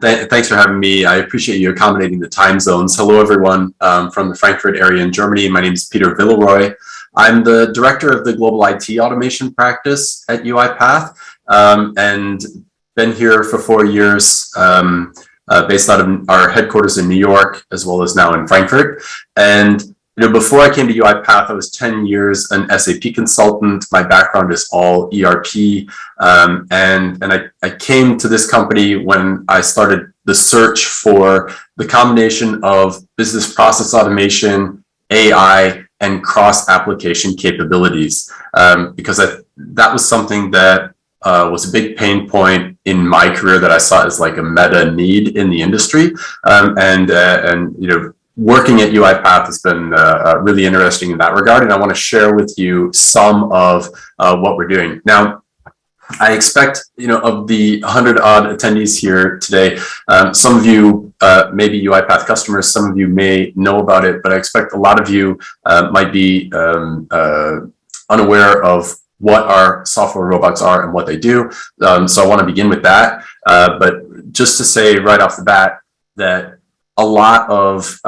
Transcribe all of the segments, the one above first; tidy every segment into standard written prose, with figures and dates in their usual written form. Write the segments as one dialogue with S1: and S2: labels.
S1: Thanks for having me. I appreciate you accommodating the time zones. Hello, everyone from the Frankfurt area in Germany. My name is Peter Villeroy. I'm the director of the Global IT Automation practice at UiPath, and been here for 4 years, based out of our headquarters in New York, as well as now in Frankfurt. And before I came to UiPath, I was 10 years an SAP consultant. My background is all ERP, and I came to this company when I started the search for the combination of business process automation, AI, and cross-application capabilities, because that was something that was a big pain point in my career that I saw as like a meta need in the industry, and working at UiPath has been really interesting in that regard, and I want to share with you some of what we're doing. Now, I expect, of the 100-odd attendees here today, some of you may be UiPath customers, some of you may know about it, but I expect a lot of you might be unaware of what our software robots are and what they do. So I want to begin with that, but just to say right off the bat that a lot of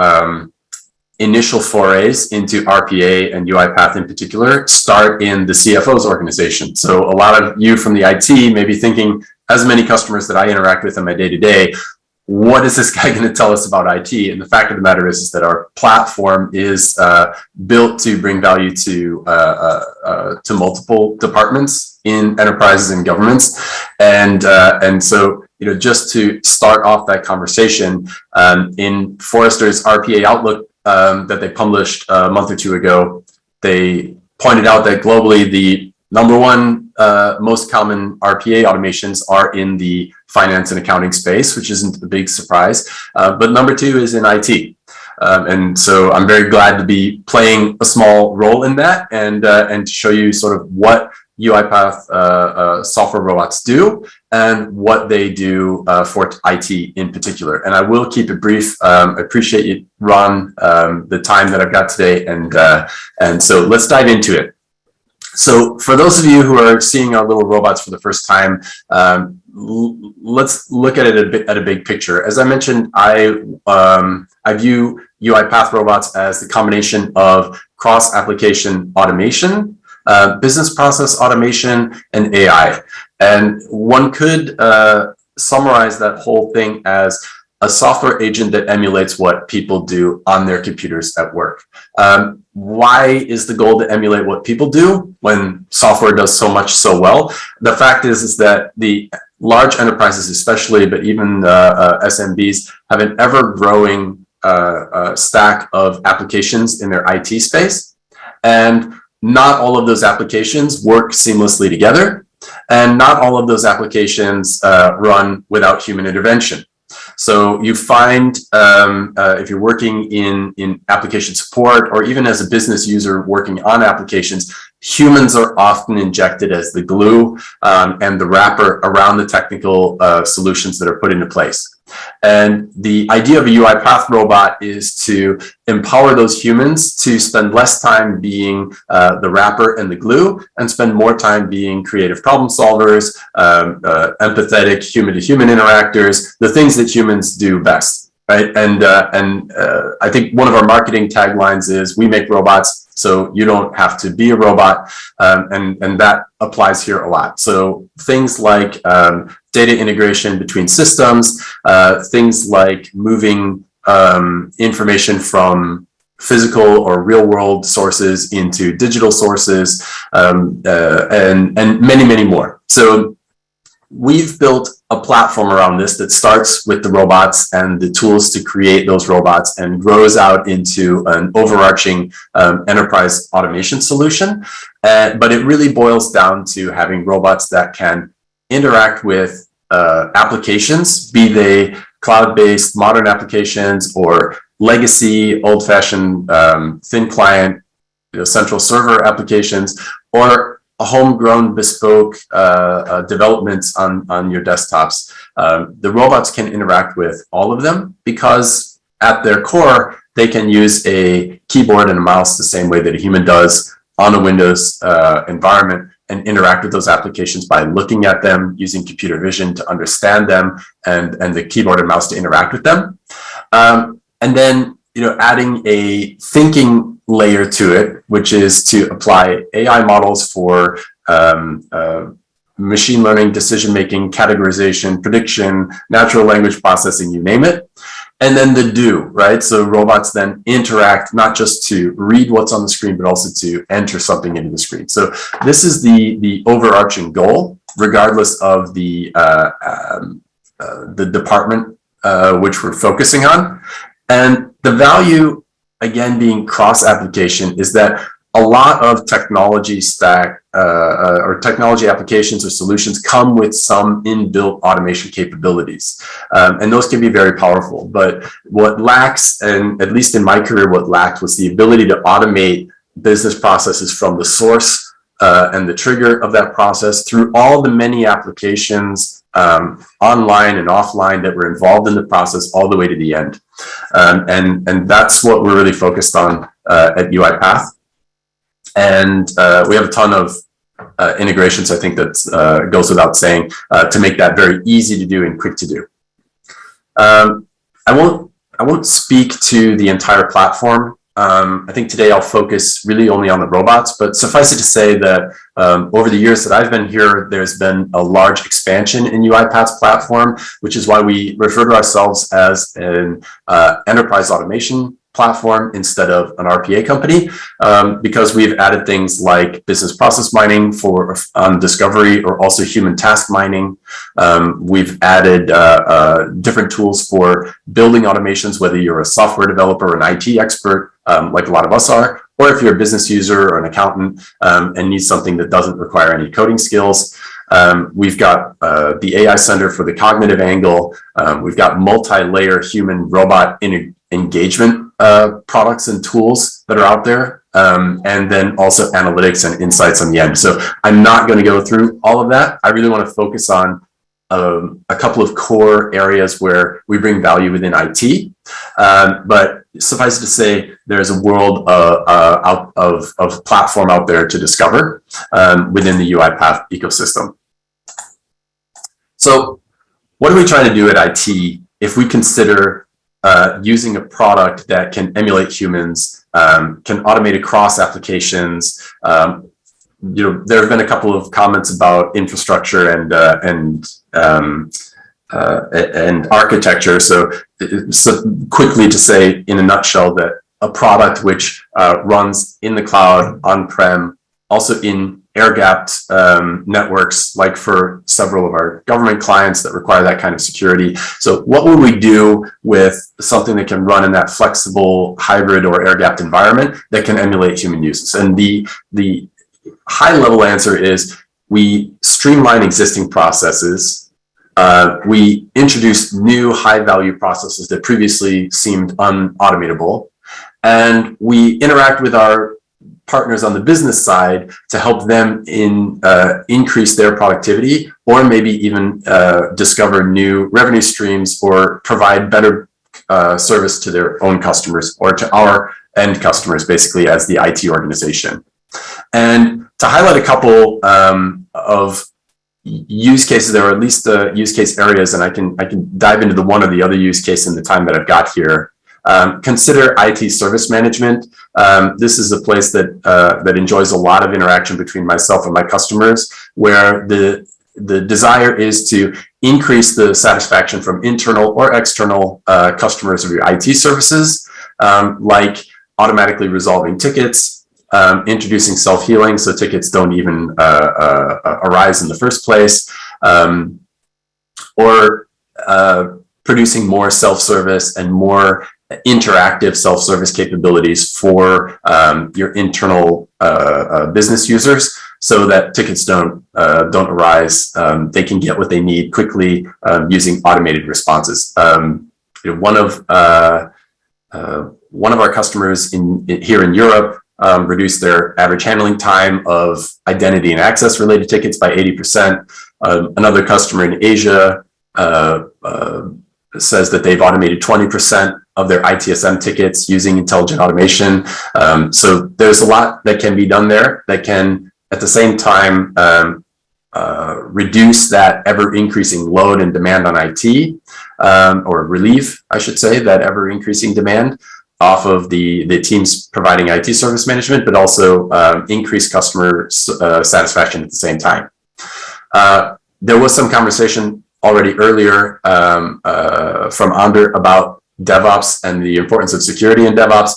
S1: initial forays into RPA and UiPath in particular start in the CFO's organization. So a lot of you from the IT may be thinking, as many customers that I interact with in my day-to-day, what is this guy going to tell us about IT? And the fact of the matter is that our platform is built to bring value to multiple departments in enterprises and governments. And so, just to start off that conversation, in Forrester's RPA Outlook that they published a month or two ago, they pointed out that globally the number one most common RPA automations are in the finance and accounting space, which isn't a big surprise, but number two is in IT. And so I'm very glad to be playing a small role in that, and to show you sort of what UiPath software robots do and what they do for IT in particular. And I will keep it brief. I appreciate you, Ron, the time that I've got today, and so let's dive into it. So for those of you who are seeing our little robots for the first time, let's look at it at a big picture. As I mentioned, I view UiPath robots as the combination of cross-application automation, business process automation, and AI. And one could summarize that whole thing as a software agent that emulates what people do on their computers at work. Why is the goal to emulate what people do when software does so much so well? The fact is that the large enterprises especially, but even SMBs, have an ever-growing stack of applications in their IT space. And not all of those applications work seamlessly together. And not all of those applications run without human intervention. So you find if you're working in application support, or even as a business user working on applications, humans are often injected as the glue and the wrapper around the technical solutions that are put into place. And the idea of a UiPath robot is to empower those humans to spend less time being the wrapper and the glue, and spend more time being creative problem solvers, empathetic human-to-human interactors, the things that humans do best, right? And I think one of our marketing taglines is, we make robots so you don't have to be a robot, and that applies here a lot. So things like data integration between systems, things like moving information from physical or real world sources into digital sources, and many, many more. So we've built a platform around this that starts with the robots and the tools to create those robots, and grows out into an overarching enterprise automation solution. But it really boils down to having robots that can interact with applications, be they cloud-based modern applications or legacy old-fashioned thin client central server applications, or a homegrown bespoke developments on your desktops. The robots can interact with all of them, because at their core, they can use a keyboard and a mouse the same way that a human does on a Windows environment, and interact with those applications by looking at them, using computer vision to understand them, and the keyboard and mouse to interact with them. And then, adding a thinking layer to it, which is to apply AI models for machine learning, decision-making, categorization, prediction, natural language processing, you name it. And then the do, right? So robots then interact not just to read what's on the screen, but also to enter something into the screen. So this is the overarching goal, regardless of the department which we're focusing on. And the value, again, being cross-application, is that a lot of technology stack or technology applications or solutions come with some inbuilt automation capabilities. And those can be very powerful. But what lacks, and at least in my career, what lacked was the ability to automate business processes from the source and the trigger of that process through all the many applications online and offline that were involved in the process all the way to the end. And that's what we're really focused on at UiPath. And we have a ton of integrations, I think that goes without saying, to make that very easy to do and quick to do. I won't speak to the entire platform. I think today I'll focus really only on the robots, but suffice it to say that over the years that I've been here, there's been a large expansion in UiPath's platform, which is why we refer to ourselves as an enterprise automation platform instead of an RPA company, because we've added things like business process mining for discovery, or also human task mining. We've added different tools for building automations, whether you're a software developer or an IT expert, like a lot of us are, or if you're a business user or an accountant and need something that doesn't require any coding skills. We've got the AI Center for the cognitive angle. We've got multi-layer human-robot engagement products and tools that are out there, and then also analytics and insights on the end. So I'm not going to go through all of that. I really want to focus on a couple of core areas where we bring value within IT. But suffice it to say, there's a world of platform out there to discover within the UiPath ecosystem. So what are we trying to do at IT if we consider using a product that can emulate humans, can automate across applications? There have been a couple of comments about infrastructure and architecture. So quickly to say, in a nutshell, that a product which runs in the cloud, on-prem, also in air-gapped networks, like for several of our government clients that require that kind of security. So what would we do with something that can run in that flexible hybrid or air-gapped environment that can emulate human uses? And the high-level answer is we streamline existing processes. We introduce new high-value processes that previously seemed unautomatable, and we interact with our partners on the business side to help them increase their productivity, or maybe even discover new revenue streams, or provide better service to their own customers, or to our end customers, basically, as the IT organization. And to highlight a couple of use cases, there are at least use case areas, and I can dive into the one or the other use case in the time that I've got here. Consider IT service management. This is a place that enjoys a lot of interaction between myself and my customers, where the desire is to increase the satisfaction from internal or external customers of your IT services, like automatically resolving tickets, introducing self-healing so tickets don't even arise in the first place, or producing more self-service and more interactive self-service capabilities for your internal business users, so that tickets don't arise. They can get what they need quickly using automated responses. One of our customers here in Europe reduced their average handling time of identity and access related tickets by 80%. Another customer in Asia says that they've automated 20% of their ITSM tickets using intelligent automation. So there's a lot that can be done there that can at the same time, reduce that ever-increasing load and demand on IT, or relieve, I should say, that ever-increasing demand off of the teams providing IT service management, but also increase customer satisfaction at the same time. There was some conversation already earlier from Ander about DevOps and the importance of security in DevOps.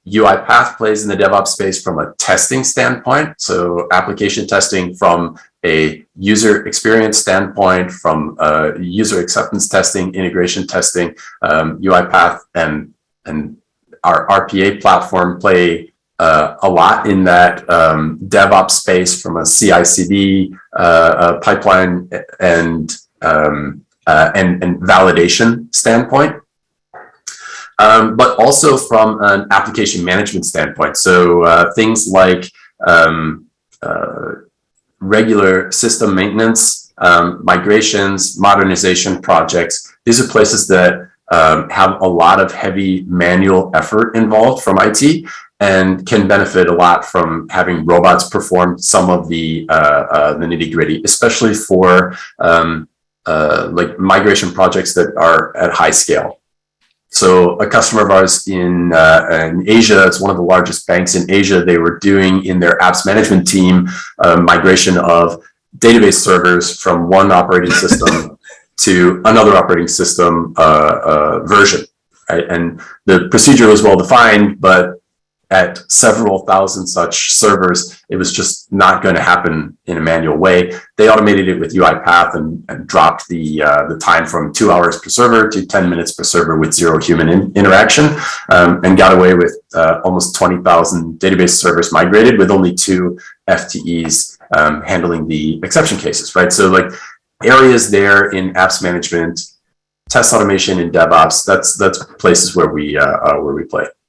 S1: UiPath plays in the DevOps space from a testing standpoint, so application testing from a user experience standpoint, from user acceptance testing, integration testing. UiPath and our RPA platform play a lot in that DevOps space from a CI/CD pipeline and validation standpoint. But also from an application management standpoint. So things like regular system maintenance, migrations, modernization projects. These are places that have a lot of heavy manual effort involved from IT and can benefit a lot from having robots perform some of the nitty-gritty, especially for like migration projects that are at high scale. So a customer of ours in Asia, it's one of the largest banks in Asia, they were doing in their apps management team migration of database servers from one operating system to another operating system version, right? And the procedure was well defined, but at several thousand such servers, it was just not going to happen in a manual way. They automated it with UiPath and dropped the time from 2 hours per server to 10 minutes per server with zero human interaction, and got away with almost 20,000 database servers migrated with only 2 FTEs handling the exception cases, right? So like areas there in apps management, test automation in DevOps, that's places where we play.